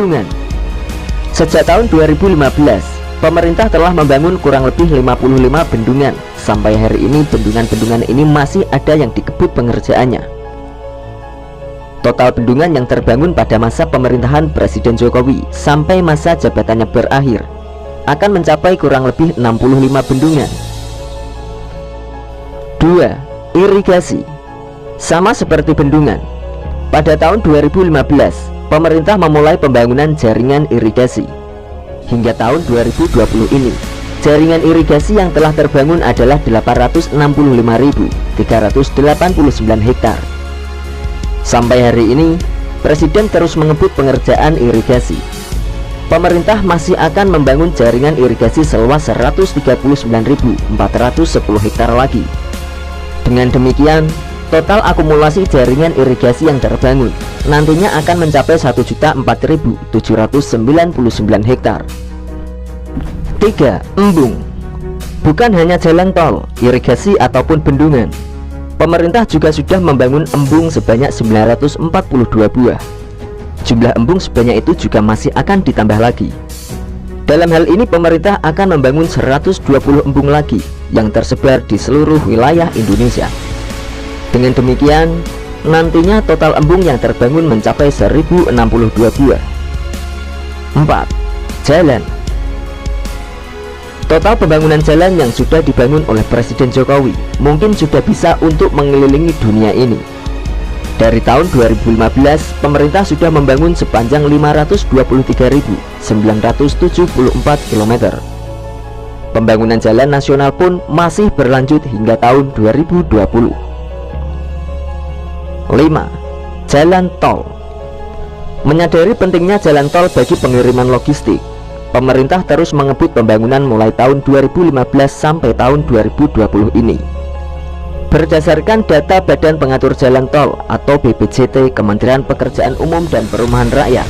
Bendungan. Sejak tahun 2015, pemerintah telah membangun kurang lebih 55 bendungan. Sampai hari ini bendungan-bendungan ini masih ada yang dikebut pengerjaannya. Total bendungan yang terbangun pada masa pemerintahan Presiden Jokowi sampai masa jabatannya berakhir akan mencapai kurang lebih 65 bendungan. 2. Irigasi. Sama seperti bendungan, pada tahun 2015 pemerintah memulai pembangunan jaringan irigasi. Hingga tahun 2020 ini, jaringan irigasi yang telah terbangun adalah 865.389 hektar. Sampai hari ini, Presiden terus mengebut pengerjaan irigasi. Pemerintah masih akan membangun jaringan irigasi seluas 139.410 hektar lagi. Dengan demikian, total akumulasi jaringan irigasi yang terbangun nantinya akan mencapai 1.004.799 hektar. 3. Embung. Bukan hanya jalan tol, irigasi ataupun bendungan, pemerintah juga sudah membangun embung sebanyak 942 buah. Jumlah embung sebanyak itu juga masih akan ditambah lagi. Dalam hal ini pemerintah akan membangun 120 embung lagi yang tersebar di seluruh wilayah Indonesia. Dengan demikian, nantinya total embung yang terbangun mencapai 1062 buah. 4. Jalan. Total pembangunan jalan yang sudah dibangun oleh Presiden Jokowi mungkin sudah bisa untuk mengelilingi dunia ini. Dari tahun 2015, pemerintah sudah membangun sepanjang 523.974 km. Pembangunan jalan nasional pun masih berlanjut hingga tahun 2020. 5. Jalan tol. Menyadari pentingnya jalan tol bagi pengiriman logistik, pemerintah terus mengebut pembangunan mulai tahun 2015 sampai tahun 2020 ini. Berdasarkan data Badan Pengatur Jalan Tol atau BPJT Kementerian Pekerjaan Umum dan Perumahan Rakyat,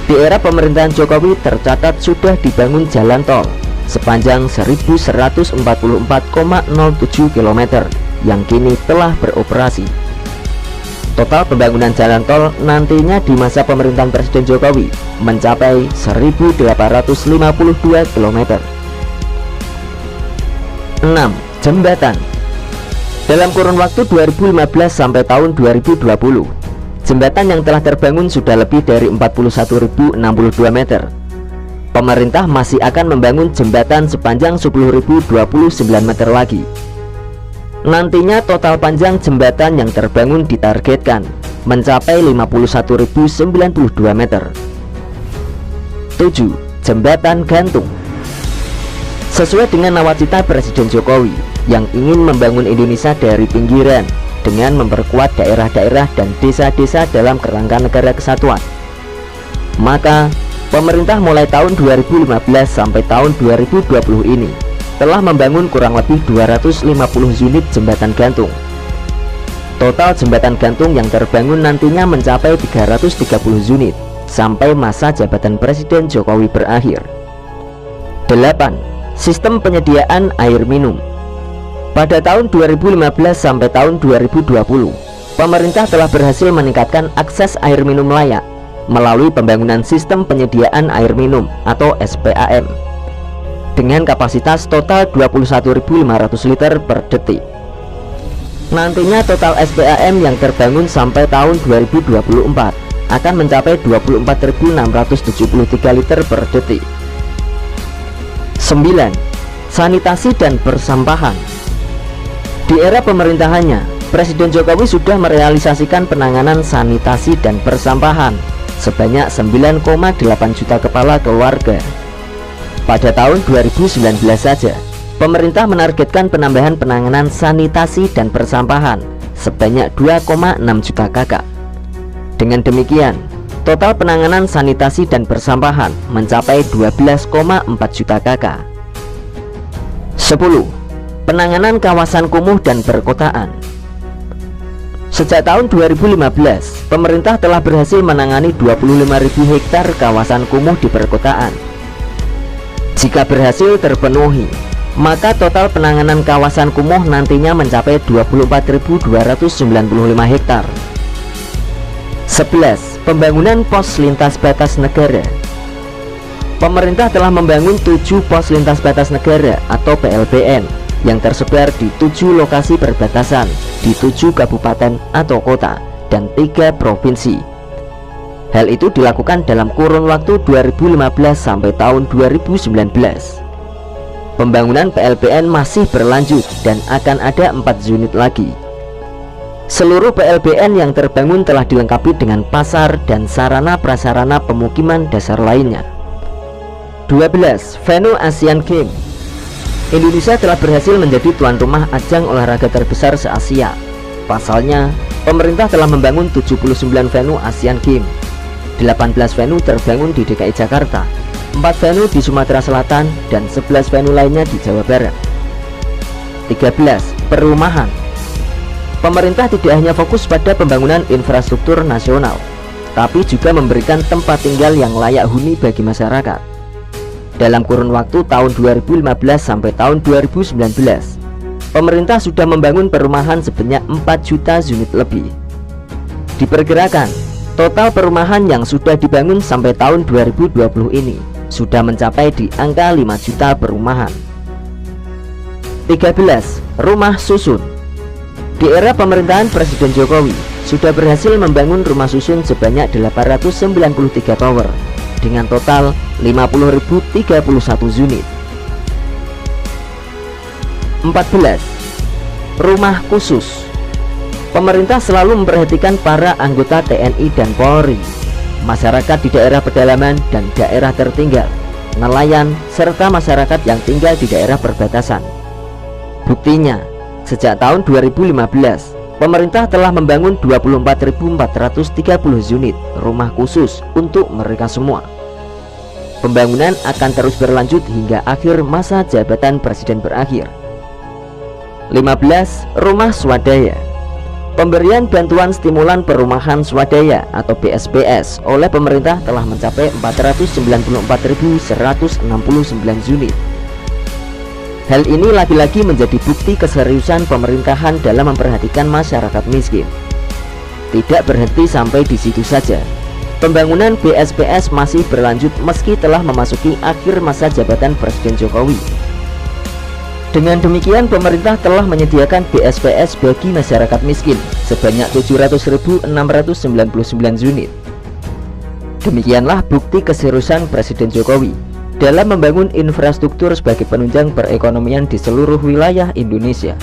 di era pemerintahan Jokowi tercatat sudah dibangun jalan tol sepanjang 1144,07 km yang kini telah beroperasi. Total pembangunan jalan tol nantinya di masa pemerintahan Presiden Jokowi mencapai 1.852 km. 6. Jembatan. Dalam kurun waktu 2015 sampai tahun 2020, jembatan yang telah terbangun sudah lebih dari 41.062 meter. Pemerintah masih akan membangun jembatan sepanjang 10.029 meter lagi. Nantinya total panjang jembatan yang terbangun ditargetkan mencapai 51.092 meter. 7. Jembatan gantung. Sesuai dengan nawacita Presiden Jokowi yang ingin membangun Indonesia dari pinggiran dengan memperkuat daerah-daerah dan desa-desa dalam kerangka negara kesatuan, maka pemerintah mulai tahun 2015 sampai tahun 2020 ini telah membangun kurang lebih 250 unit jembatan gantung. Total jembatan gantung yang terbangun nantinya mencapai 330 unit sampai masa jabatan Presiden Jokowi berakhir. 8. Sistem penyediaan air minum. Pada tahun 2015 sampai tahun 2020, pemerintah telah berhasil meningkatkan akses air minum layak melalui pembangunan sistem penyediaan air minum atau SPAM dengan kapasitas total 21.500 liter per detik. Nantinya total SPAM yang terbangun sampai tahun 2024 akan mencapai 24.673 liter per detik. 9. Sanitasi dan persampahan. Di era pemerintahannya, Presiden Jokowi sudah merealisasikan penanganan sanitasi dan persampahan sebanyak 9,8 juta kepala keluarga. Pada tahun 2019 saja, pemerintah menargetkan penambahan penanganan sanitasi dan persampahan sebanyak 2,6 juta kakak. Dengan demikian, total penanganan sanitasi dan persampahan mencapai 12,4 juta kakak. 10. Penanganan kawasan kumuh dan perkotaan. Sejak tahun 2015, pemerintah telah berhasil menangani 25.000 hektar kawasan kumuh di perkotaan. Jika berhasil terpenuhi, maka total penanganan kawasan kumuh nantinya mencapai 24.295 hektar. 11. Pembangunan pos lintas batas negara. Pemerintah telah membangun 7 pos lintas batas negara atau PLBN yang tersebar di 7 lokasi perbatasan di 7 kabupaten atau kota dan 3 provinsi. Hal itu dilakukan dalam kurun waktu 2015 sampai tahun 2019. Pembangunan PLBN masih berlanjut dan akan ada 4 unit lagi. Seluruh PLBN yang terbangun telah dilengkapi dengan pasar dan sarana prasarana pemukiman dasar lainnya. 12. Venue Asian Games. Indonesia telah berhasil menjadi tuan rumah ajang olahraga terbesar se-Asia. Pasalnya, pemerintah telah membangun 79 venue Asian Games. 18 venue terbangun di DKI Jakarta, 4 venue di Sumatera Selatan, dan 11 venue lainnya di Jawa Barat. 13. Perumahan. Pemerintah tidak hanya fokus pada pembangunan infrastruktur nasional, tapi juga memberikan tempat tinggal yang layak huni bagi masyarakat. Dalam kurun waktu tahun 2015 sampai tahun 2019, pemerintah sudah membangun perumahan sebanyak 4 juta unit lebih. Diperkirakan, total perumahan yang sudah dibangun sampai tahun 2020 ini sudah mencapai di angka 5 juta perumahan. 13. Rumah susun. Di era pemerintahan Presiden Jokowi, sudah berhasil membangun rumah susun sebanyak 893 tower dengan total 50.031 unit. 14. Rumah khusus. Pemerintah selalu memperhatikan para anggota TNI dan Polri, masyarakat di daerah pedalaman dan daerah tertinggal, nelayan, serta masyarakat yang tinggal di daerah perbatasan. Buktinya, sejak tahun 2015, pemerintah telah membangun 24.430 unit rumah khusus untuk mereka semua. Pembangunan akan terus berlanjut hingga akhir masa jabatan presiden berakhir. 15. Rumah swadaya. Pemberian bantuan stimulan perumahan swadaya atau BSPS oleh pemerintah telah mencapai 494.169 unit. Hal ini lagi-lagi menjadi bukti keseriusan pemerintahan dalam memperhatikan masyarakat miskin. Tidak berhenti sampai di situ saja. Pembangunan BSPS masih berlanjut meski telah memasuki akhir masa jabatan Presiden Jokowi. Dengan demikian, pemerintah telah menyediakan BSPS bagi masyarakat miskin sebanyak 700.699 unit. Demikianlah bukti keseriusan Presiden Jokowi dalam membangun infrastruktur sebagai penunjang perekonomian di seluruh wilayah Indonesia.